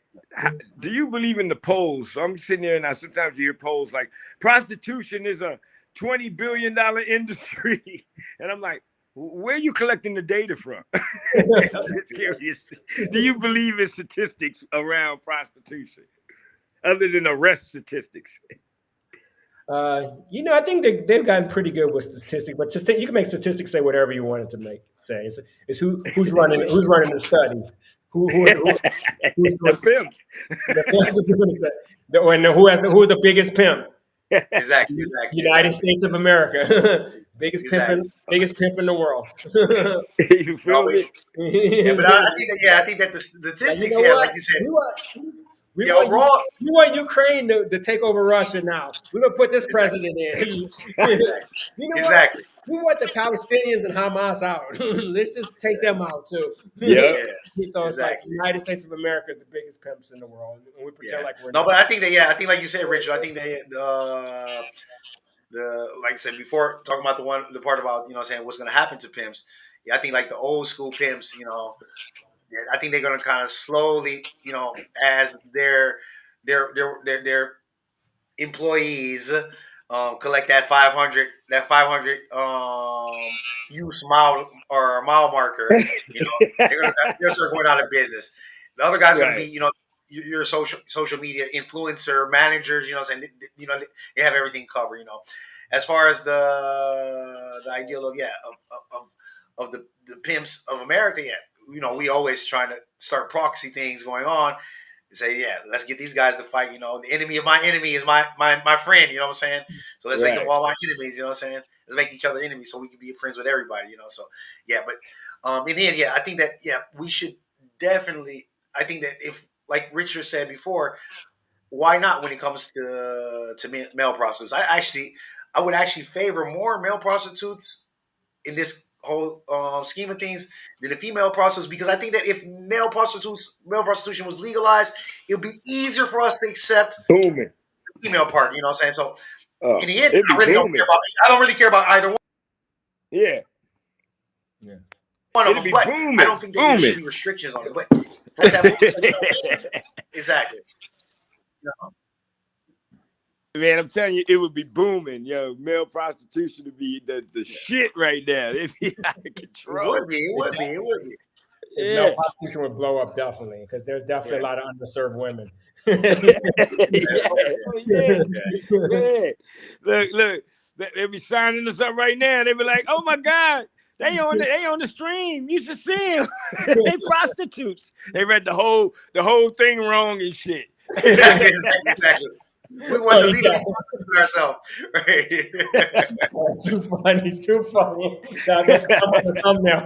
Do you believe in the polls? So I'm sitting there now. Sometimes you hear polls like prostitution is a $20 billion industry, and I'm like, where are you collecting the data from? I'm just curious. Do you believe in statistics around prostitution, other than arrest statistics? I think they've gotten pretty good with statistics, but you can make statistics say whatever you want it to say. It's who's running the studies, who's the pimp, who's the biggest pimp. Exactly. Exactly. United Exactly. States of America, Exactly. biggest pimp in the world. You No, feel me? yeah, but I think that I think that the Like, you statistics, know yeah, what? like you said, We want we yeah, want overall, we want Ukraine to take over Russia now. We're gonna put this exactly, president in. exactly, You know what? exactly. We want the Palestinians and Hamas out. Let's just take them out too. Yeah. Yeah, So it's like exactly. United States of America is the biggest pimps in the world, and we pretend Yeah. like we're No, not. but I think that I think like you said, Richard. I think that the like I said before, talking about the part about saying what's going to happen to pimps. Yeah, I think like the old school pimps, yeah, I think they're going to kind of slowly, as their employees collect that 500 use mile marker, they'll start going out of business. The other guy's going to be, Right. your social media influencer managers. Saying they have everything covered. As far as the ideal of of the pimps of America, yeah. We always trying to start proxy things going on and say, yeah, let's get these guys to fight. The enemy of my enemy is my friend. You know what I'm saying? So let's make them Right. all our enemies. You know what I'm saying? Let's make each other enemies so we can be friends with everybody. So yeah, but in the end, yeah, I think that we should definitely. I think that if, like Richard said before, why not when it comes to male prostitutes? I would actually favor more male prostitutes in this whole scheme of things than the female prostitutes, because I think that if male prostitution was legalized, it would be easier for us to accept Booming. the female part. You know what I'm saying? So Oh, in the end, it'd be I really don't care booming. about. I don't really care about either Yeah. one of It'd them, be but booming. I don't think that there should be restrictions on it. But for us to have exactly. Man, I'm telling you, it would be booming. Yo, male prostitution would be the shit right now. It'd be out of It control. would be. It would be. It would be. Male Yeah. prostitution would blow up definitely because there's definitely a lot of underserved women. Yeah. Yeah. Look. They be signing us up right now. They be like, "Oh my God, they on the stream. You should see them. They prostitutes. They read the whole thing wrong and shit." Exactly. We want to legally prostitute ourselves. Right? Too funny. That's the thumbnail.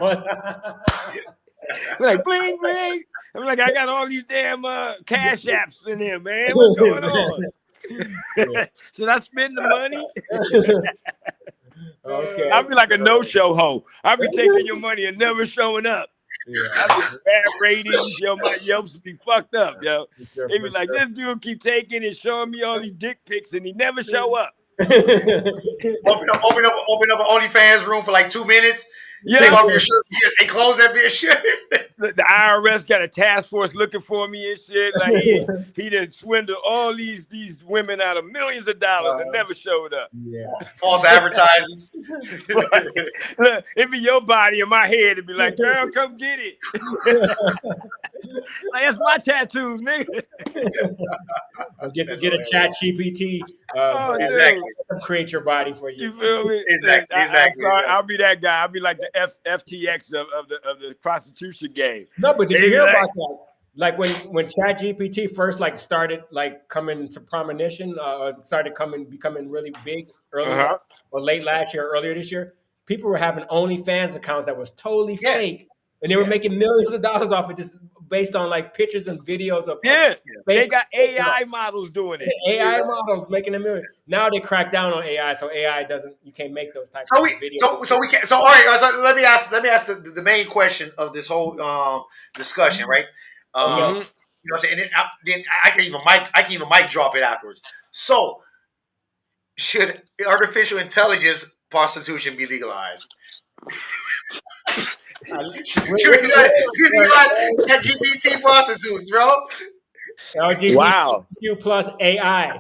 Like bling bling. I'm like, I got all these damn cash apps in here, man. What's going on? Should I spend the money? Okay. I'll be like a no-show hoe. I'll be taking your money and never showing up. I'll be bad ratings. Yo, my Yelps be fucked up, yo. They be like, this dude keep taking and showing me all these dick pics and he never show up. Open up an OnlyFans room for like 2 minutes. Yeah. Take off your shirt and close that bitch. The IRS got a task force looking for me and shit. Like he done swindled all these women out of millions of dollars and never showed up. Yeah. False advertising. Look, it'd be your body in my head. It'd be like, girl, come get it. Like, that's my tattoos, nigga. Get a chat GPT. Exactly. Create your body for you. You feel me? Exactly. I'm sorry, I'll be that guy. I'll be like the FTX of the prostitution game. No, but did you hear about that? Like when ChatGPT first started coming to prominence, started becoming really big earlier or late last year, earlier this year, people were having OnlyFans accounts that was totally fake, and they were making millions of dollars off it just based on pictures and videos of they got AI models doing it. AI models making a million. Now they crack down on AI, so AI you can't make those types of videos. So we can. So all right. So let me ask the main question of this whole discussion, right? You know what I'm saying? Then I can even mic drop it afterwards. So should artificial intelligence prostitution be legalized? Should we legalize LGBT prostitutes, bro? LGBTQ plus AI.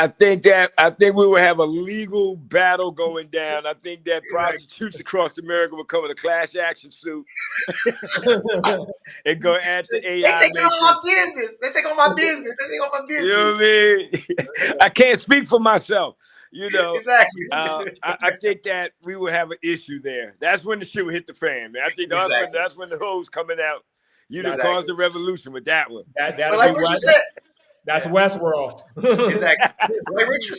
I think we will have a legal battle going down. I think that prostitutes across America will come with a class action suit and go after AI. They take on my business. They take on my business. You know what I mean? I can't speak for myself. You know, exactly. I think that we will have an issue there. That's when the shit will hit the fan, man. I think that's when the hoes coming out. You done caused the revolution with that one. But like what you said, That's Yeah. Westworld. Exactly. Like Richard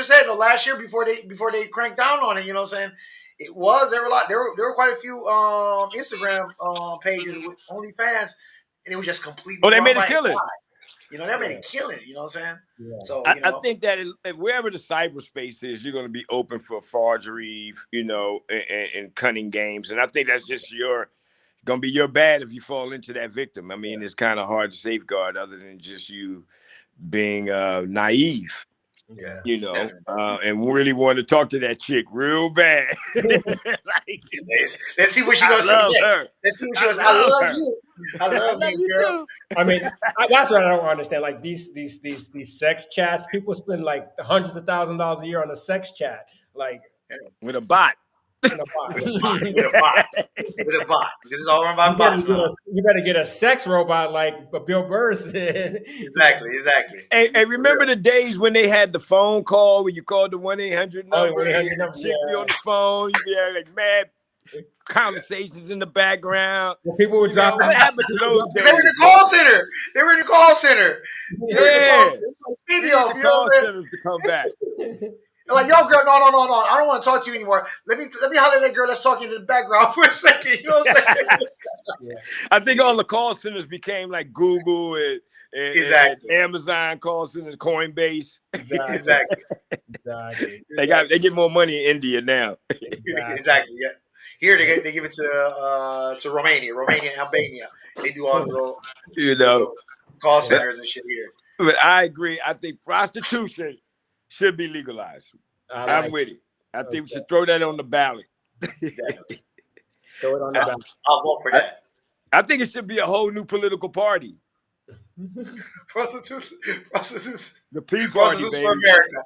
said, last year before they cranked down on it, you know what I'm saying? There were there were quite a few Instagram pages with OnlyFans, and it was just completely Oh, they run made a by killing. AI. You know, they made Yeah. it killing, you know what I'm saying? Yeah. So, I think that wherever the cyberspace is, you're going to be open for forgery, you know, and cunning games. And I think that's just going to be your bad if you fall into that victim. I mean, yeah, it's kind of hard to safeguard other than just you being naive, yeah, you know, definitely. and really want to talk to that chick real bad. Like, Let's see what she I gonna say love next. her. Let's see what she I goes. I love love her. you. I I love love you, you girl. too. I mean, that's what I don't understand. Like these sex chats, people spend like hundreds of $1,000s a year on a sex chat, like With a bot. in a bot. With a bot. With a bot. With a bot. This is all run by bots now. You better get a sex robot like Bill Burr said. Exactly. Exactly. Hey, For remember real. the days when they had the phone call when you called the 1-800 Oh, number when they and had your the number, chick be on yeah. the phone, you be having like mad conversations in the background. Well, people would You know, drop what them. happened to those Because they were in days, the man? call center. They were in the call center. They were in the call Yeah. center. We Video, need the you know call what I'm saying? centers to come back. They're like, yo, girl, no. I don't want to talk to you anymore. Let me holler at that girl that's talking in the background for a second. You know what I'm saying? Yeah. I think all the call centers became like Google and Exactly. Amazon call center, Coinbase. Exactly. Exactly. Exactly. They get more money in India now. Exactly. Exactly. Yeah. Here they give it to Romania, Albania. They do all the You know. little call centers and shit here. But I agree. I think prostitution should be legalized. I I'm like with it. I think we okay. should throw that on the ballot. Definitely. Throw it on the back. I'll vote for that. I think it should be a whole new political party. Prostitutes The P Party, for baby. America.